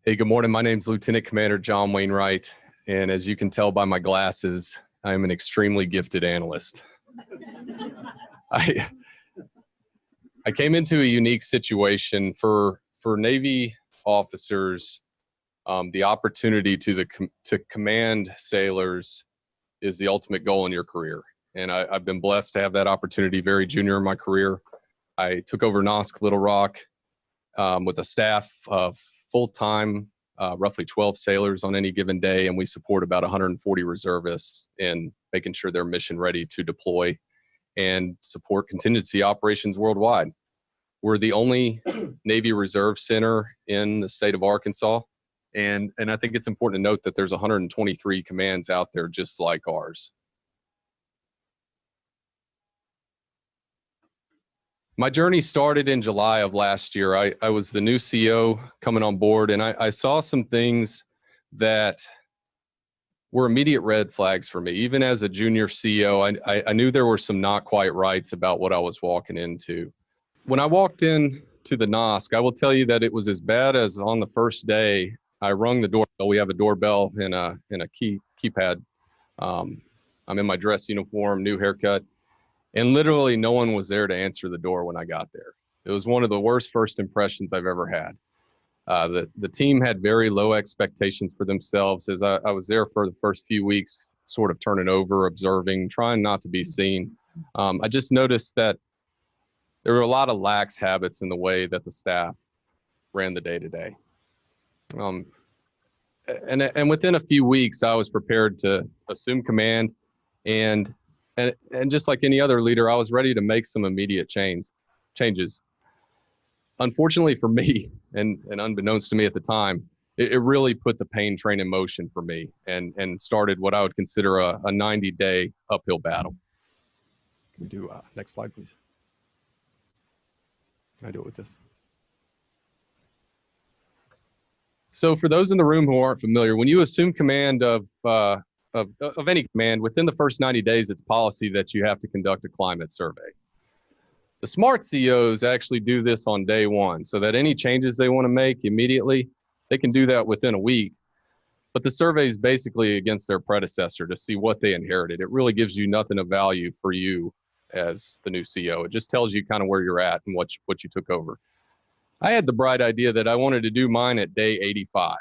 Hey, good morning. My name is Lieutenant Commander John Wainwright, and as you can tell by my glasses, I am an extremely gifted analyst. I came into a unique situation for Navy officers. The opportunity to command sailors is the ultimate goal in your career, and I've been blessed to have that opportunity very junior in my career. I took over NOSC Little Rock with a staff of full-time, roughly 12 sailors on any given day, and we support about 140 reservists in making sure they're mission ready to deploy and support contingency operations worldwide. We're the only Navy Reserve Center in the state of Arkansas, and I think it's important to note that there's 123 commands out there just like ours. My journey started in July of last year. I was the new CO coming on board, and I saw some things that were immediate red flags for me. Even as a junior CO, I knew there were some not quite rights about what I was walking into. When I walked in to the NOSC, I will tell you that it was as bad as on the first day. I rung the doorbell. We have a doorbell and a keypad. I'm in my dress uniform, new haircut. And literally no one was there to answer the door when I got there. It was one of the worst first impressions I've ever had. The team had very low expectations for themselves as I was there for the first few weeks, sort of turning over, observing, trying not to be seen. I just noticed that there were a lot of lax habits in the way that the staff ran the day-to-day. And within a few weeks, I was prepared to assume command, and just like any other leader, I was ready to make some immediate changes. Unfortunately for me, and unbeknownst to me at the time, it really put the pain train in motion for me and started what I would consider a 90-day uphill battle. Can we do next slide, please? Can I do it with this? So for those in the room who aren't familiar, when you assume command of any command, within the first 90 days, it's policy that you have to conduct a climate survey. The smart COs actually do this on day one so that any changes they want to make immediately, they can do that within a week. But the survey is basically against their predecessor to see what they inherited. It really gives you nothing of value for you as the new CO. It just tells you kind of where you're at and what you took over. I had the bright idea that I wanted to do mine at day 85.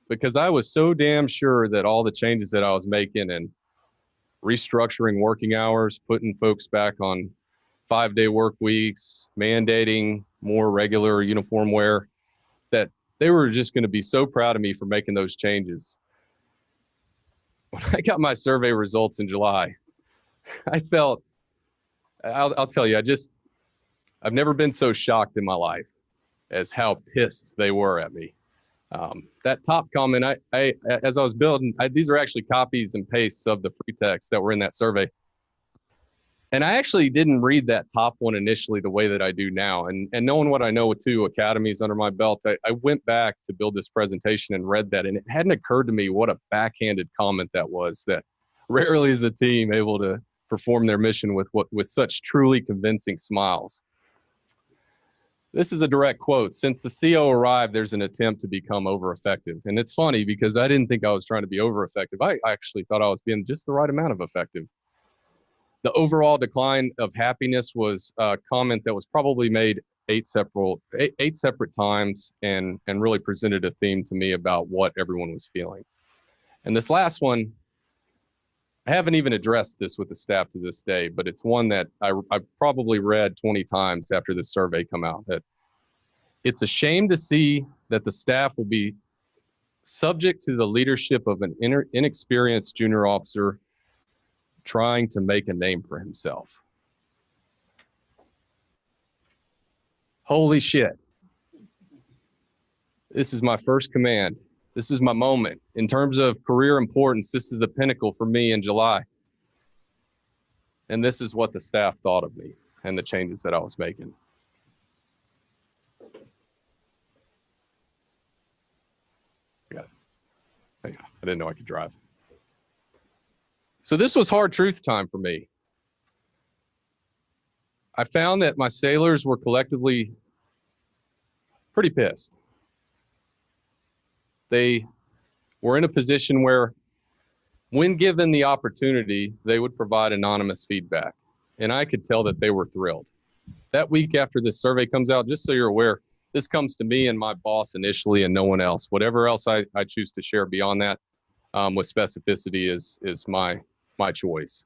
Because I was so damn sure that all the changes that I was making and restructuring working hours, putting folks back on 5-day work weeks, mandating more regular uniform wear, that they were just going to be so proud of me for making those changes. When I got my survey results in July, I felt, I'll tell you, I've never been so shocked in my life as how pissed they were at me. That top comment, as I was building, these are actually copies and pastes of the free text that were in that survey. And I actually didn't read that top one initially the way that I do now. And knowing what I know with 2 academies under my belt, I went back to build this presentation and read that. And it hadn't occurred to me what a backhanded comment that was, that rarely is a team able to perform their mission with such truly convincing smiles. This is a direct quote. Since the CO arrived, there's an attempt to become over-effective. And it's funny because I didn't think I was trying to be over-effective. I actually thought I was being just the right amount of effective. The overall decline of happiness was a comment that was probably made eight separate times and really presented a theme to me about what everyone was feeling. And this last one, I haven't even addressed this with the staff to this day, but it's one that I probably read 20 times after this survey come out, that it's a shame to see that the staff will be subject to the leadership of an inexperienced junior officer trying to make a name for himself. Holy shit. This is my first command. This is my moment. In terms of career importance, this is the pinnacle for me in July. And this is what the staff thought of me and the changes that I was making. I didn't know I could drive. So this was hard truth time for me. I found that my sailors were collectively pretty pissed. They were in a position where, when given the opportunity, they would provide anonymous feedback. And I could tell that they were thrilled. That week after this survey comes out, just so you're aware, this comes to me and my boss initially and no one else. Whatever else I choose to share beyond that with specificity is my choice.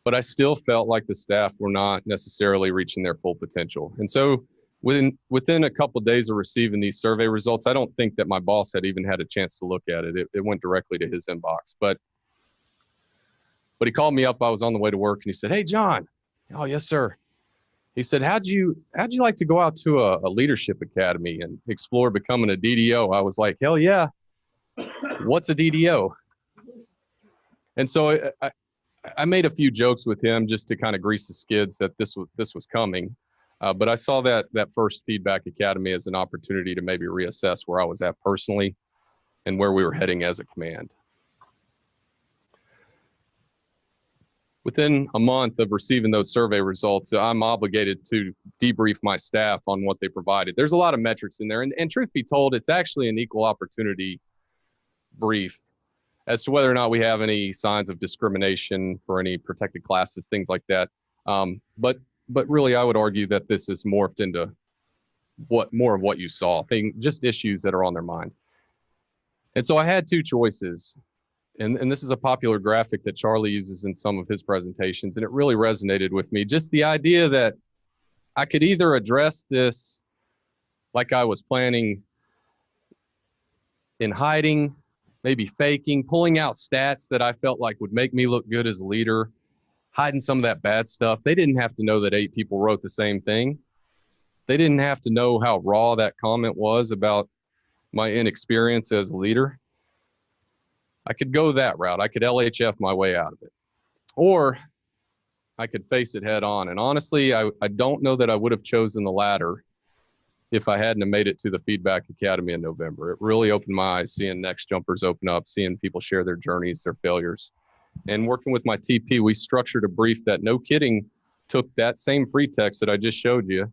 But I still felt like the staff were not necessarily reaching their full potential. And so within a couple of days of receiving these survey results, I don't think that my boss had even had a chance to look at it. It went directly to his inbox. But he called me up. I was on the way to work, and he said, "Hey, John." "Oh, yes, sir." He said, how'd you like to go out to a leadership academy and explore becoming a DDO? I was like, hell yeah. What's a DDO? And so I made a few jokes with him just to kind of grease the skids that this was coming. But I saw that first feedback academy as an opportunity to maybe reassess where I was at personally and where we were heading as a command. Within a month of receiving those survey results, I'm obligated to debrief my staff on what they provided. There's a lot of metrics in there. And truth be told, it's actually an equal opportunity brief as to whether or not we have any signs of discrimination for any protected classes, things like that. But really, I would argue that this is morphed into more of what you saw, just issues that are on their minds. And so I had two choices. And this is a popular graphic that Charlie uses in some of his presentations, and it really resonated with me. Just the idea that I could either address this like I was planning, in hiding, maybe faking, pulling out stats that I felt like would make me look good as a leader, hiding some of that bad stuff. They didn't have to know that 8 people wrote the same thing. They didn't have to know how raw that comment was about my inexperience as a leader. I could go that route. I could LHF my way out of it. Or I could face it head on. And honestly, I don't know that I would have chosen the latter if I hadn't made it to the Feedback Academy in November. It really opened my eyes, seeing next jumpers open up, seeing people share their journeys, their failures. And working with my TP, we structured a brief that, no kidding, took that same free text that I just showed you,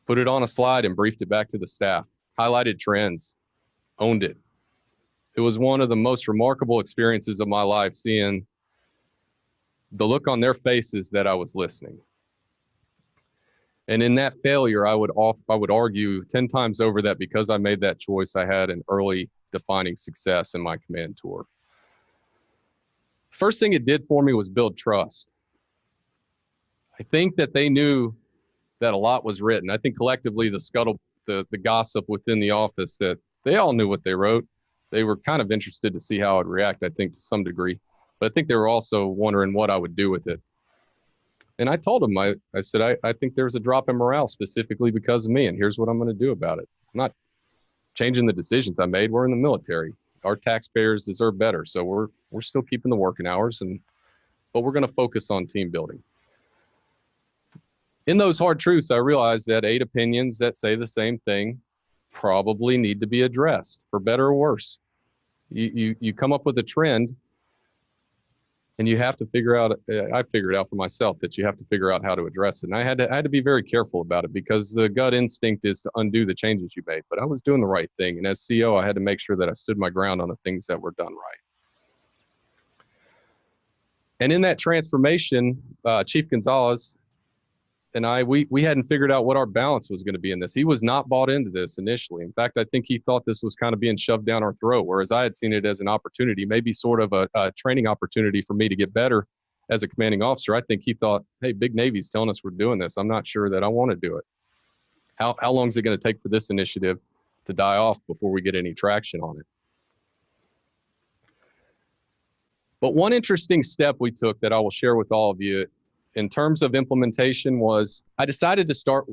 put it on a slide and briefed it back to the staff, highlighted trends, owned it. It was one of the most remarkable experiences of my life, seeing the look on their faces that I was listening. And in that failure, I would argue 10 times over that because I made that choice, I had an early defining success in my command tour. First thing it did for me was build trust. I think that they knew that a lot was written. I think collectively the gossip within the office, that they all knew what they wrote. They were kind of interested to see how I'd react, I think, to some degree. But I think they were also wondering what I would do with it. And I told them, I said, I think there's a drop in morale specifically because of me, and here's what I'm going to do about it. I'm not changing the decisions I made. We're in the military. Our taxpayers deserve better. So we're still keeping the working hours, but we're going to focus on team building. In those hard truths, I realized that 8 opinions that say the same thing probably need to be addressed, for better or worse. You come up with a trend, and you have to figure out, I figured out for myself that you have to figure out how to address it. And I had to be very careful about it, because the gut instinct is to undo the changes you made. But I was doing the right thing. And as CO, I had to make sure that I stood my ground on the things that were done right. And in that transformation, Chief Gonzalez and we hadn't figured out what our balance was going to be in this. He was not bought into this initially. In fact, I think he thought this was kind of being shoved down our throat, whereas I had seen it as an opportunity, maybe sort of a training opportunity for me to get better as a commanding officer. I think he thought, hey, Big Navy's telling us we're doing this. I'm not sure that I want to do it. How long is it going to take for this initiative to die off before we get any traction on it? But one interesting step we took that I will share with all of you in terms of implementation was, I decided to start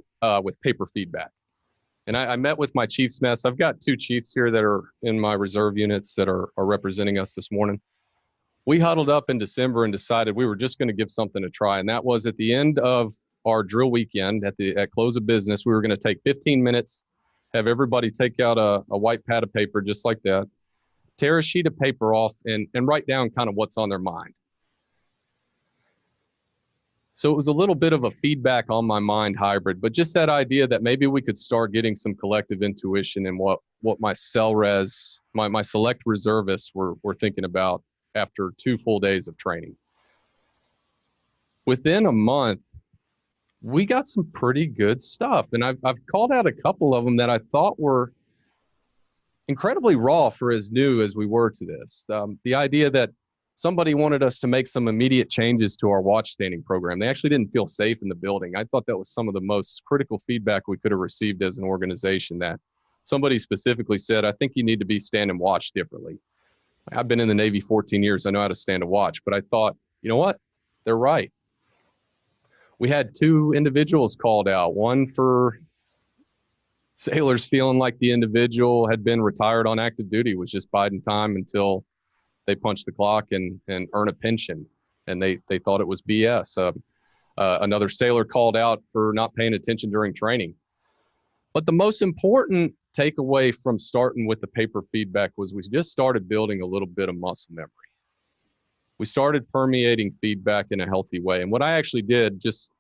with paper feedback. And I met with my chief's mess. I've got 2 chiefs here that are in my reserve units that are representing us this morning. We huddled up in December and decided we were just going to give something a try. And that was at the end of our drill weekend, at close of business, we were going to take 15 minutes, have everybody take out a white pad of paper just like that, tear a sheet of paper off, and write down kind of what's on their mind. So it was a little bit of a feedback on my mind hybrid, but just that idea that maybe we could start getting some collective intuition in what my my select reservists were thinking about after 2 full days of training. Within a month, we got some pretty good stuff. And I've called out a couple of them that I thought were incredibly raw for as new as we were to this. The idea that somebody wanted us to make some immediate changes to our watch standing program. They actually didn't feel safe in the building. I thought that was some of the most critical feedback we could have received as an organization, that somebody specifically said, I think you need to be standing watch differently. I've been in the Navy 14 years. I know how to stand a watch, but I thought, you know what? They're right. We had 2 individuals called out, one for sailors feeling like the individual had been retired on active duty, was just biding time until they punch the clock and earn a pension. And they thought it was BS. Another sailor called out for not paying attention during training. But the most important takeaway from starting with the paper feedback was we just started building a little bit of muscle memory. We started permeating feedback in a healthy way. And what I actually did, just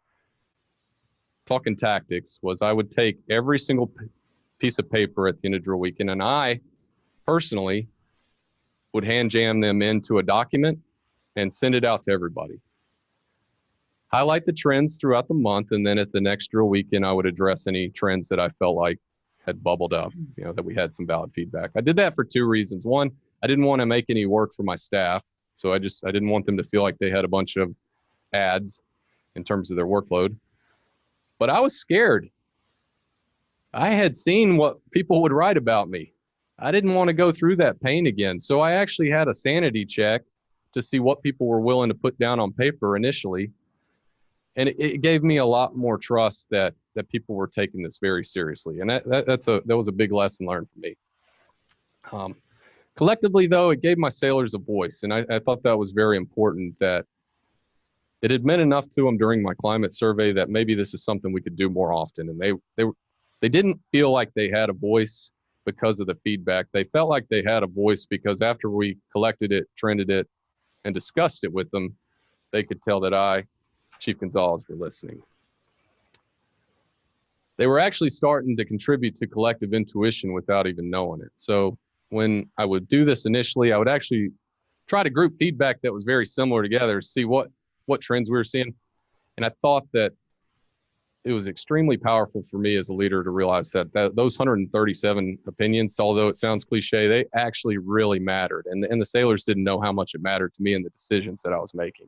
talking tactics, was I would take every single piece of paper at the end of drill weekend, and I personally would hand jam them into a document and send it out to everybody. Highlight the trends throughout the month, and then at the next drill weekend, I would address any trends that I felt like had bubbled up, that we had some valid feedback. I did that for 2 reasons. One, I didn't want to make any work for my staff, so I didn't want them to feel like they had a bunch of ads in terms of their workload. But I was scared. I had seen what people would write about me. I didn't want to go through that pain again. So I actually had a sanity check to see what people were willing to put down on paper initially. And it gave me a lot more trust that people were taking this very seriously. And that was a big lesson learned for me. Collectively, though, it gave my sailors a voice. And I thought that was very important, that it had meant enough to them during my climate survey that maybe this is something we could do more often. And they didn't feel like they had a voice because of the feedback. They felt like they had a voice because after we collected it, trended it, and discussed it with them, they could tell that I, Chief Gonzalez, were listening. They were actually starting to contribute to collective intuition without even knowing it. So when I would do this initially, I would actually try to group feedback that was very similar together, see what trends we were seeing. And I thought that it was extremely powerful for me as a leader to realize that those 137 opinions, although it sounds cliche, they actually really mattered. And the sailors didn't know how much it mattered to me in the decisions that I was making.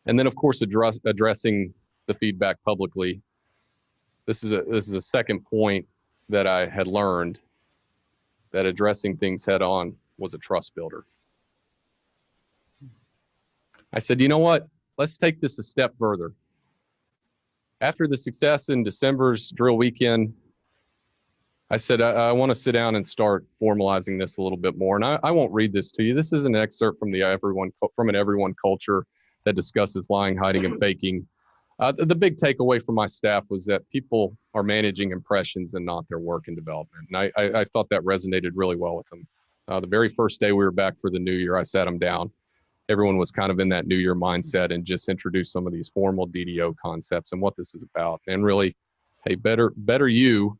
And then, of course, addressing the feedback publicly. This is a second point that I had learned, that addressing things head on was a trust builder. I said, you know what? Let's take this a step further. After the success in December's drill weekend, I said, I want to sit down and start formalizing this a little bit more. And I won't read this to you. This is an excerpt from an everyone culture that discusses lying, hiding, and faking. The big takeaway from my staff was that people are managing impressions and not their work and development. And I thought that resonated really well with them. The very first day we were back for the new year, I sat them down. Everyone was kind of in that new year mindset and just introduced some of these formal DDO concepts and what this is about. And really, hey, better you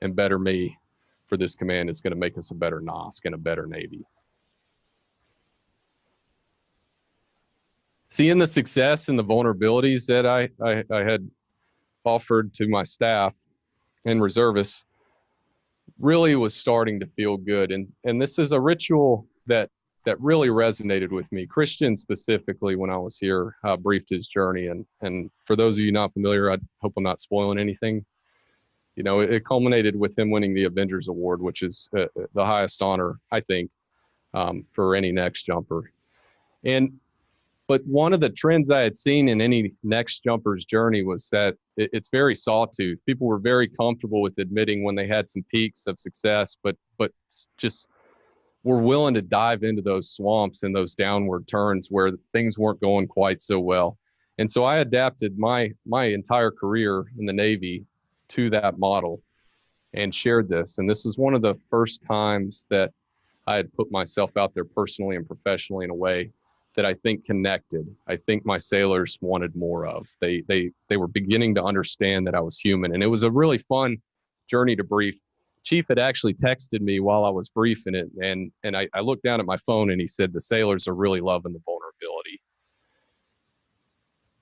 and better me for this command is going to make us a better NOSC and a better Navy. Seeing the success and the vulnerabilities that I had offered to my staff and reservists really was starting to feel good. And this is a ritual that really resonated with me. Christian specifically, when I was here, briefed his journey. And for those of you not familiar, I hope I'm not spoiling anything. It culminated with him winning the Avengers Award, which is the highest honor, I think, for any next jumper. But one of the trends I had seen in any next jumper's journey was that it's very sawtooth. People were very comfortable with admitting when they had some peaks of success, but just were willing to dive into those swamps and those downward turns where things weren't going quite so well. And so I adapted my entire career in the Navy to that model and shared this. And this was one of the first times that I had put myself out there personally and professionally in a way that I think connected. I think my sailors wanted more of. They were beginning to understand that I was human, and it was a really fun journey to brief. Chief had actually texted me while I was briefing it, and I looked down at my phone, and he said the sailors are really loving the vulnerability.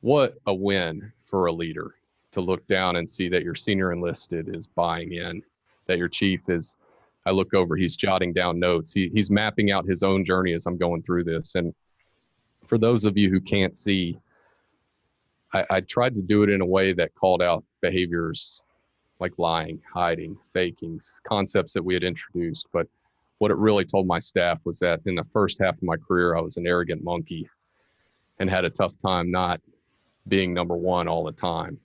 What a win for a leader to look down and see that your senior enlisted is buying in, that your chief is. I look over, he's jotting down notes. He's mapping out his own journey as I'm going through this. And for those of you who can't see, I tried to do it in a way that called out behaviors like lying, hiding, faking, concepts that we had introduced. But what it really told my staff was that in the first half of my career, I was an arrogant monkey and had a tough time not being number one all the time.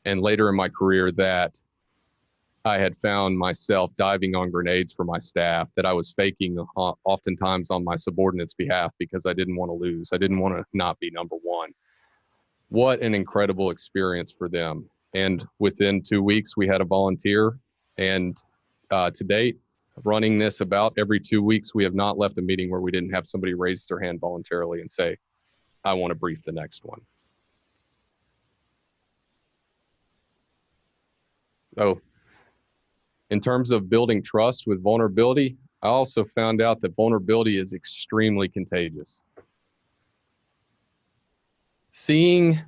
And later in my career, that I had found myself diving on grenades for my staff, that I was faking oftentimes on my subordinates' behalf because I didn't want to lose. I didn't want to not be number one. What an incredible experience for them. And within 2 weeks, we had a volunteer. And to date, running this about every 2 weeks, we have not left a meeting where we didn't have somebody raise their hand voluntarily and say, I want to brief the next one. Oh, in terms of building trust with vulnerability, I also found out that vulnerability is extremely contagious. Seeing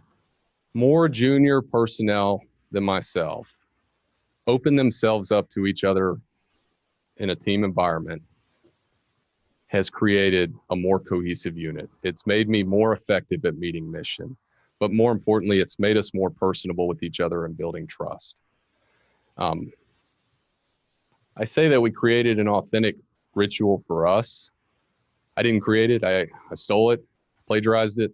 more junior personnel than myself open themselves up to each other in a team environment has created a more cohesive unit. It's made me more effective at meeting mission, but more importantly, it's made us more personable with each other and building trust. I say that we created an authentic ritual for us. I didn't create it. I stole it, plagiarized it,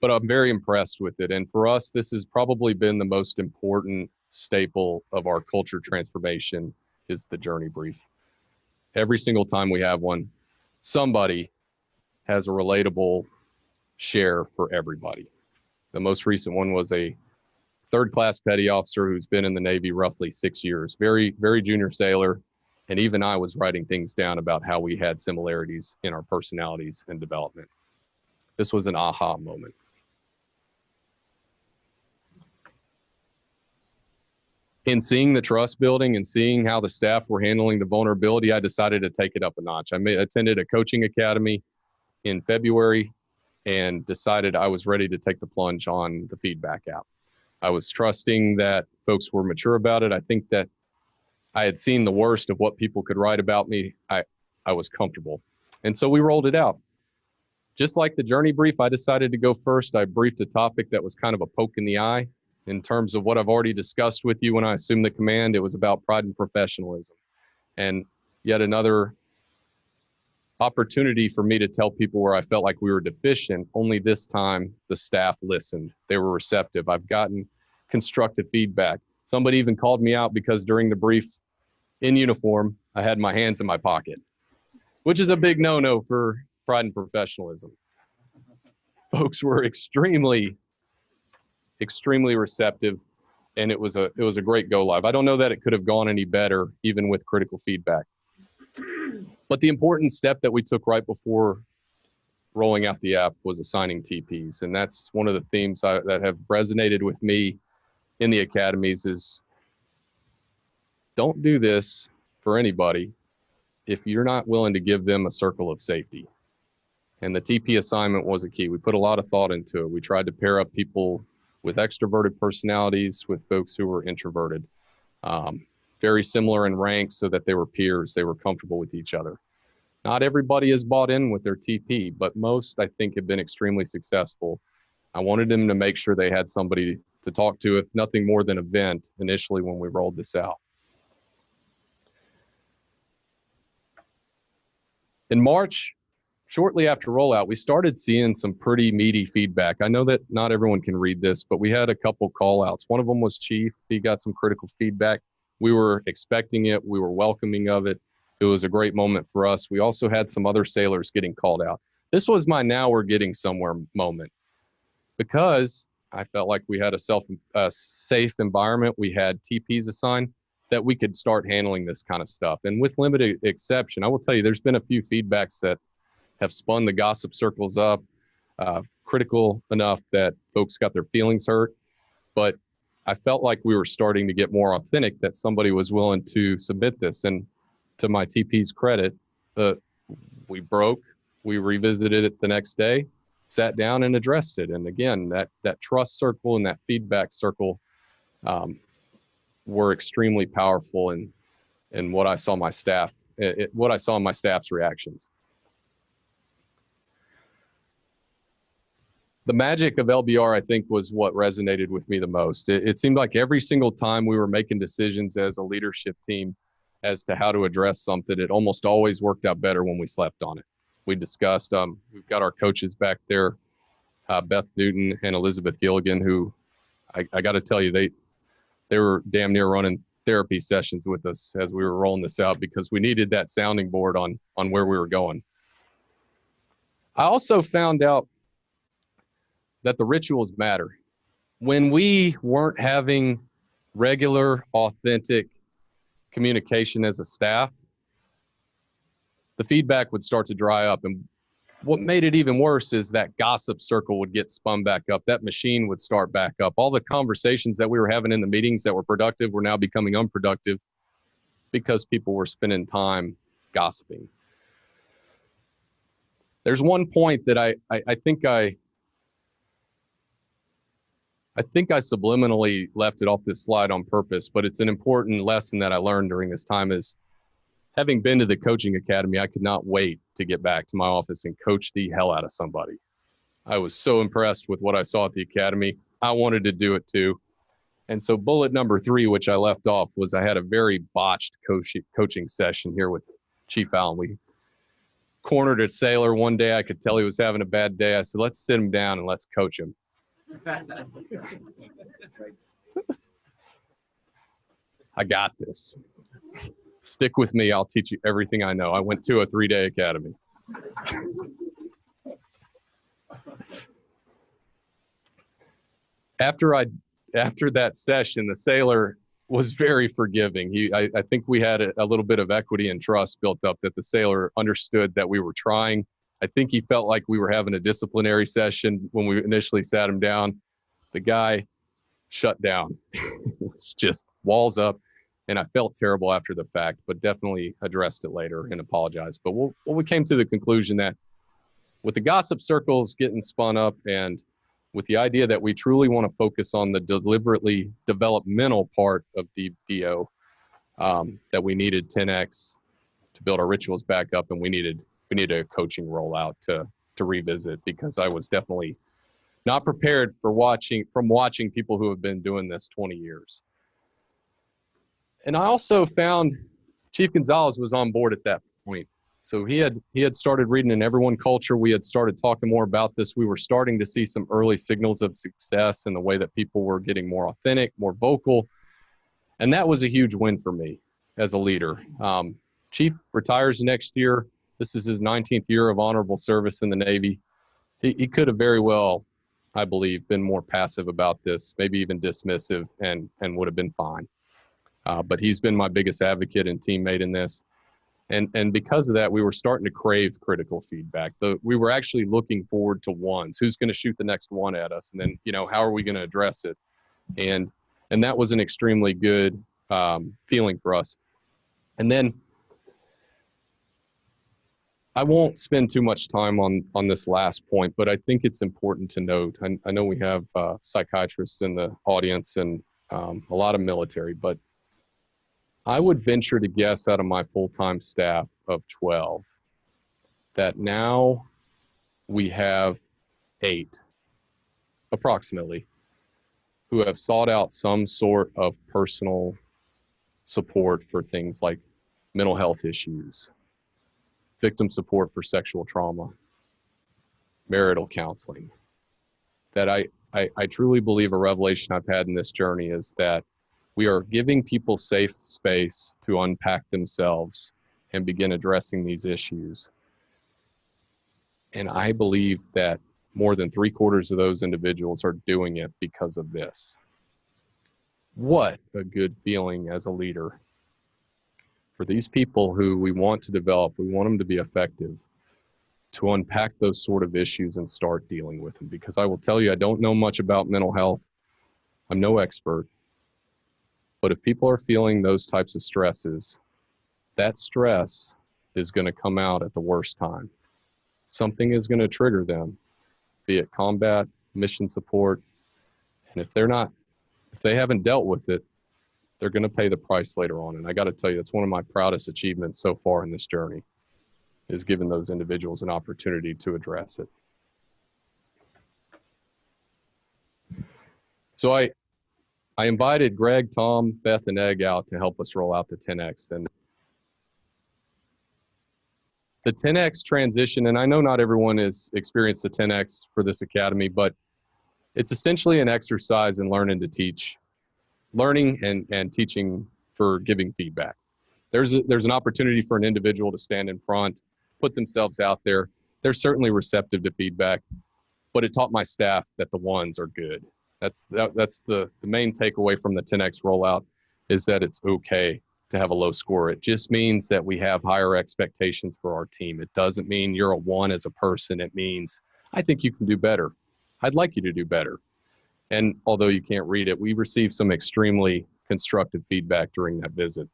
but I'm very impressed with it. And for us, this has probably been the most important staple of our culture transformation is the journey brief. Every single time we have one, somebody has a relatable share for everybody. The most recent one was a third-class petty officer who's been in the Navy roughly 6 years, very, very junior sailor. And even I was writing things down about how we had similarities in our personalities and development. This was an aha moment. In seeing the trust building and seeing how the staff were handling the vulnerability, I decided to take it up a notch. I attended a coaching academy in February and decided I was ready to take the plunge on the feedback app. I was trusting that folks were mature about it. I think that I had seen the worst of what people could write about me. I was comfortable. And so we rolled it out. Just like the journey brief, I decided to go first. I briefed a topic that was kind of a poke in the eye in terms of what I've already discussed with you when I assumed the command. It was about pride and professionalism. And yet another opportunity for me to tell people where I felt like we were deficient. Only this time the staff listened. They were receptive. I've gotten constructive feedback. Somebody even called me out because during the brief in uniform, I had my hands in my pocket, which is a big no-no for pride and professionalism. Folks were extremely receptive, and it was a great go live. I don't know that it could have gone any better, even with critical feedback. But the important step that we took right before rolling out the app was assigning TPs. And that's one of the themes that have resonated with me in the academies is don't do this for anybody if you're not willing to give them a circle of safety. And the TP assignment was a key. We put a lot of thought into it. We tried to pair up people with extroverted personalities with folks who were introverted. Very similar in rank so that they were peers. They were comfortable with each other. Not everybody has bought in with their TP, but most, I think, have been extremely successful. I wanted them to make sure they had somebody to talk to, if nothing more than a vent, initially when we rolled this out. In March, shortly after rollout, we started seeing some pretty meaty feedback. I know that not everyone can read this, but we had a couple call outs. One of them was Chief. He got some critical feedback. We were expecting it. We were welcoming of it. It was a great moment for us. We also had some other sailors getting called out. This was my now we're getting somewhere moment because I felt like we had a safe environment. We had TPs assigned that we could start handling this kind of stuff. And with limited exception, I will tell you, there's been a few feedbacks that have spun the gossip circles up, critical enough that folks got their feelings hurt. But I felt like we were starting to get more authentic, that somebody was willing to submit this. And to my TP's credit, we broke, we revisited it the next day, sat down and addressed it. And again, that trust circle and that feedback circle were extremely powerful in what I saw my staff, what I saw in my staff's reactions. The magic of LBR, I think, was what resonated with me the most. It seemed like every single time we were making decisions as a leadership team as to how to address something, it almost always worked out better when we slept on it. We discussed, we've got our coaches back there, Beth Newton and Elizabeth Gilligan, who I got to tell you, they were damn near running therapy sessions with us as we were rolling this out, because we needed that sounding board on where we were going. I also found out that the rituals matter. When we weren't having regular, authentic communication as a staff, the feedback would start to dry up. And what made it even worse is that gossip circle would get spun back up. That machine would start back up. All the conversations that we were having in the meetings that were productive were now becoming unproductive because people were spending time gossiping. There's one point that I think I subliminally left it off this slide on purpose, but it's an important lesson that I learned during this time. Is having been to the coaching academy, I could not wait to get back to my office and coach the hell out of somebody. I was so impressed with what I saw at the academy. I wanted to do it too. And so bullet number 3, which I left off, was I had a very botched coaching session here with Chief Allen. We cornered a sailor one day. I could tell he was having a bad day. I said, let's sit him down and let's coach him. I got this. Stick with me. I'll teach you everything I know. I went to a 3-day academy. After that session, the sailor was very forgiving. I think we had a little bit of equity and trust built up, that the sailor understood that we were trying. I think he felt like we were having a disciplinary session when we initially sat him down. The guy shut down. It was just walls up. And I felt terrible after the fact, but definitely addressed it later and apologized. But we came to the conclusion that with the gossip circles getting spun up, and with the idea that we truly want to focus on the deliberately developmental part of DO, that we needed 10X to build our rituals back up, and we needed a coaching rollout to revisit, because I was definitely not prepared for watching people who have been doing this 20 years. And I also found Chief Gonzalez was on board at that point. So he had started reading in Everyone Culture. We had started talking more about this. We were starting to see some early signals of success in the way that people were getting more authentic, more vocal. And that was a huge win for me as a leader. Chief retires next year. This is his 19th year of honorable service in the Navy. He could have very well, I believe, been more passive about this, maybe even dismissive, and would have been fine. But he's been my biggest advocate and teammate in this. And because of that, we were starting to crave critical feedback. We were actually looking forward to ones. Who's going to shoot the next one at us? And then, how are we going to address it? And that was an extremely good feeling for us. And then I won't spend too much time on this last point, but I think it's important to note. I know we have psychiatrists in the audience and a lot of military, but I would venture to guess, out of my full-time staff of 12, that now we have 8, approximately, who have sought out some sort of personal support for things like mental health issues, victim support for sexual trauma, marital counseling. That I truly believe a revelation I've had in this journey is that we are giving people safe space to unpack themselves and begin addressing these issues. And I believe that more than 3/4 of those individuals are doing it because of this. What a good feeling as a leader for these people who we want to develop, we want them to be effective, to unpack those sort of issues and start dealing with them. Because I will tell you, I don't know much about mental health. I'm no expert. But if people are feeling those types of stresses, that stress is going to come out at the worst time. Something is going to trigger them, be it combat, mission support. And if they haven't dealt with it, they're going to pay the price later on. And I got to tell you, it's one of my proudest achievements so far in this journey, is giving those individuals an opportunity to address it. So I invited Greg, Tom, Beth, and Egg out to help us roll out the 10X. And the 10X transition, and I know not everyone has experienced the 10X for this academy, but it's essentially an exercise in learning to teach, learning and teaching for giving feedback. There's an opportunity for an individual to stand in front, put themselves out there. They're certainly receptive to feedback, but it taught my staff that the ones are good. That's the main takeaway from the 10X rollout, is that it's okay to have a low score. It just means that we have higher expectations for our team. It doesn't mean you're a 1 as a person. It means, I think you can do better. I'd like you to do better. And although you can't read it, we received some extremely constructive feedback during that visit.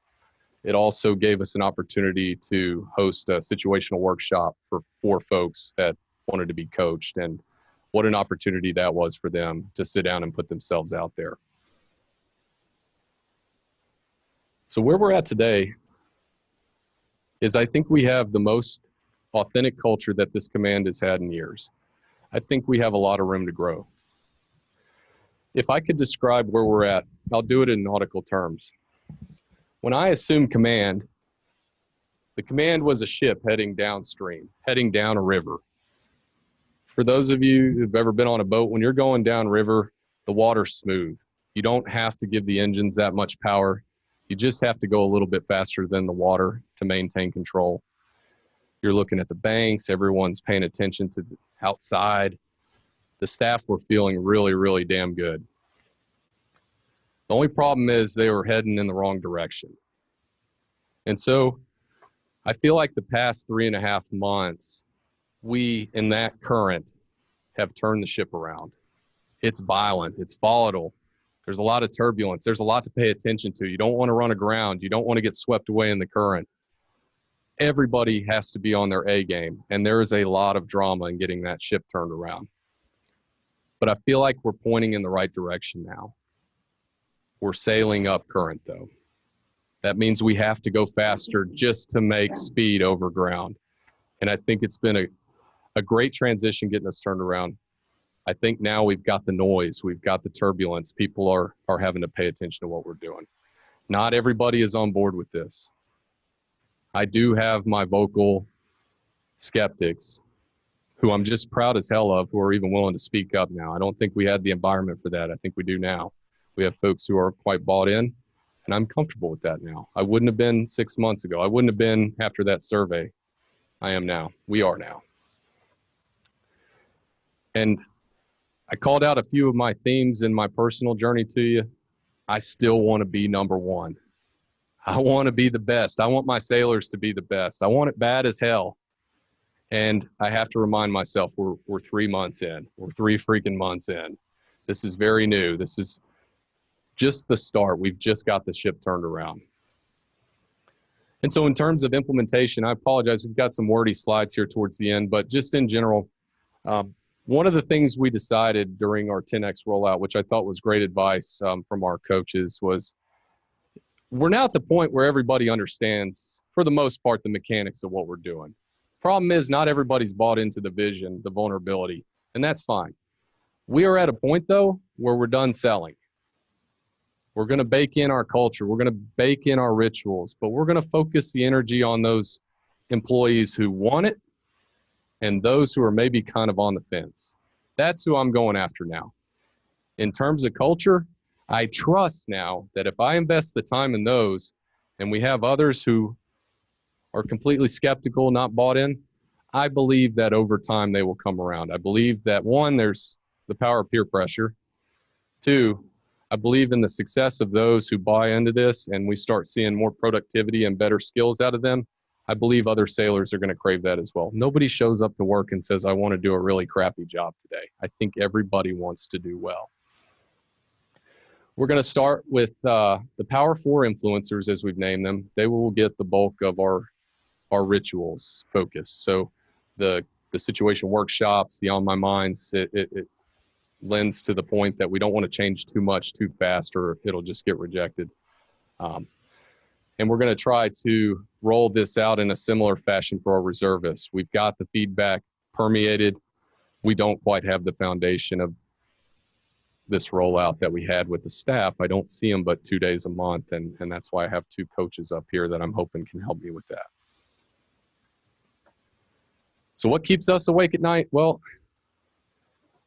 It also gave us an opportunity to host a situational workshop for 4 folks that wanted to be coached. And what an opportunity that was for them to sit down and put themselves out there. So where we're at today is, I think we have the most authentic culture that this command has had in years. I think we have a lot of room to grow. If I could describe where we're at, I'll do it in nautical terms. When I assumed command, the command was a ship heading downstream, heading down a river. For those of you who've ever been on a boat, when you're going downriver, the water's smooth. You don't have to give the engines that much power. You just have to go a little bit faster than the water to maintain control. You're looking at the banks. Everyone's paying attention to the outside. The staff were feeling really, really damn good. The only problem is they were heading in the wrong direction. And so I feel like the past 3.5 months, we, in that current, have turned the ship around. It's violent. It's volatile. There's a lot of turbulence. There's a lot to pay attention to. You don't want to run aground. You don't want to get swept away in the current. Everybody has to be on their A game, and there is a lot of drama in getting that ship turned around. But I feel like we're pointing in the right direction now. We're sailing up current, though. That means we have to go faster just to make speed over ground. And I think it's been a great transition getting us turned around. I think now we've got the noise, we've got the turbulence. People are having to pay attention to what we're doing. Not everybody is on board with this. I do have my vocal skeptics who I'm just proud as hell of, who are even willing to speak up now. I don't think we had the environment for that. I think we do now. We have folks who are quite bought in, and I'm comfortable with that now. I wouldn't have been 6 months ago. I wouldn't have been after that survey. I am now. We are now. And I called out a few of my themes in my personal journey to you. I still want to be number 1. I want to be the best. I want my sailors to be the best. I want it bad as hell. And I have to remind myself, we're 3 months in. We're 3 freaking months in. This is very new. This is just the start. We've just got the ship turned around. And so in terms of implementation, I apologize. We've got some wordy slides here towards the end, but just in general, one of the things we decided during our 10X rollout, which I thought was great advice from our coaches, was we're now at the point where everybody understands, for the most part, the mechanics of what we're doing. Problem is, not everybody's bought into the vision, the vulnerability, and that's fine. We are at a point, though, where we're done selling. We're going to bake in our culture. We're going to bake in our rituals, but we're going to focus the energy on those employees who want it and those who are maybe kind of on the fence. That's who I'm going after now. In terms of culture, I trust now that if I invest the time in those and we have others who are completely skeptical, not bought in, I believe that over time they will come around. I believe that, 1, there's the power of peer pressure. 2, I believe in the success of those who buy into this and we start seeing more productivity and better skills out of them. I believe other sailors are going to crave that as well. Nobody shows up to work and says, I want to do a really crappy job today. I think everybody wants to do well. We're going to start with the Power 4 influencers, as we've named them. They will get the bulk of our rituals focus. So the situation workshops, the On My Minds, it lends to the point that we don't want to change too much too fast or it'll just get rejected. And we're going to try to roll this out in a similar fashion for our reservists. We've got the feedback permeated. We don't quite have the foundation of this rollout that we had with the staff. I don't see them but 2 days a month, and that's why I have 2 coaches up here that I'm hoping can help me with that. So what keeps us awake at night? Well,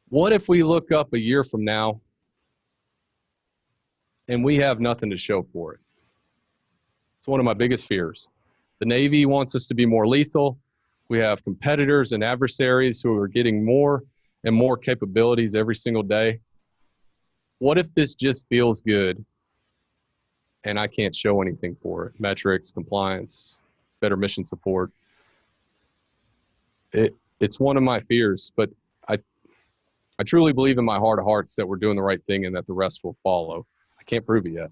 what if we look up a year from now and we have nothing to show for it? It's one of my biggest fears. The Navy wants us to be more lethal. We have competitors and adversaries who are getting more and more capabilities every single day. What if this just feels good and I can't show anything for it? Metrics, compliance, better mission support. It's one of my fears, but I truly believe in my heart of hearts that we're doing the right thing and that the rest will follow. I can't prove it yet.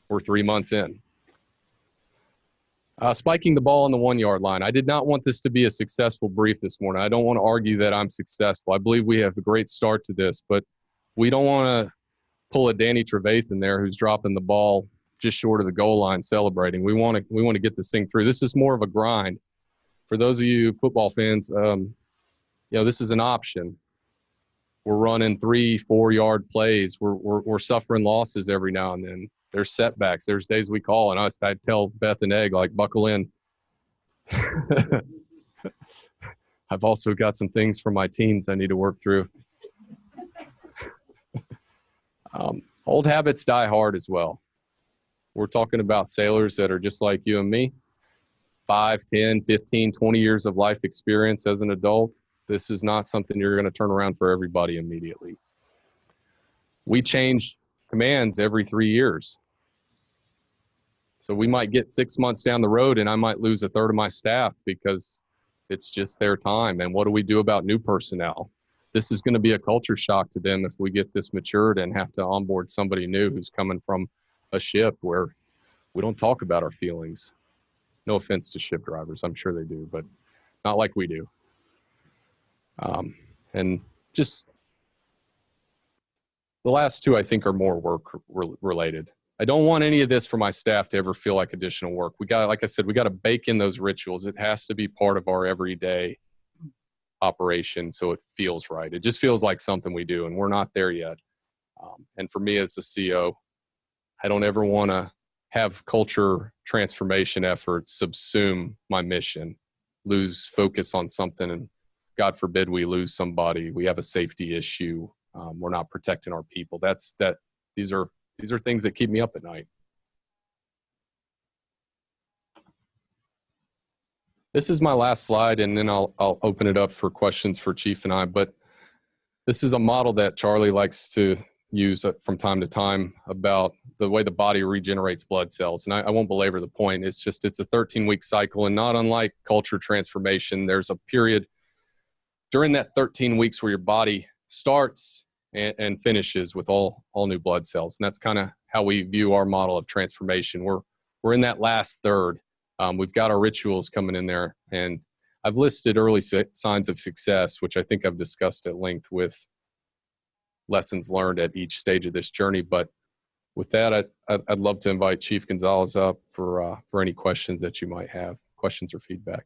We're 3 months in. Spiking the ball on the 1-yard line. I did not want this to be a successful brief this morning. I don't want to argue that I'm successful. I believe we have a great start to this, but we don't want to pull a Danny Trevathan there who's dropping the ball just short of the goal line celebrating. We want to get this thing through. This is more of a grind. For those of you football fans, this is an option. We're running 3-4 yard plays. We're suffering losses every now and then. There's setbacks. There's days we call, and I tell Beth and Egg, like, buckle in. I've also got some things from my teens I need to work through. Old habits die hard as well. We're talking about sailors that are just like you and me, 5, 10, 15, 20 years of life experience as an adult. This is not something you're going to turn around for everybody immediately. We change commands every 3 years. So we might get 6 months down the road and I might lose a third of my staff because it's just their time. And what do we do about new personnel? This is going to be a culture shock to them if we get this matured and have to onboard somebody new who's coming from a ship where we don't talk about our feelings. No offense to ship drivers. I'm sure they do, but not like we do. And just the last 2, I think, are more work related. I don't want any of this for my staff to ever feel like additional work. Like I said, we got to bake in those rituals. It has to be part of our everyday operation so it feels right. It just feels like something we do, and we're not there yet. And for me as the CEO, I don't ever want to have culture transformation efforts subsume my mission, lose focus on something, and God forbid we lose somebody. We have a safety issue. We're not protecting our people. These are things that keep me up at night. This is my last slide, and then I'll open it up for questions for Chief and I. But this is a model that Charlie likes to use from time to time about the way the body regenerates blood cells. And I won't belabor the point. It's a 13-week cycle, and not unlike culture transformation, there's a period during that 13 weeks where your body starts and finishes with all new blood cells. And that's kind of how we view our model of transformation. We're in that last third. We've got our rituals coming in there, and I've listed early signs of success, which I think I've discussed at length with lessons learned at each stage of this journey. But with that, I'd love to invite Chief Gonzalez up for any questions that you might have, questions or feedback.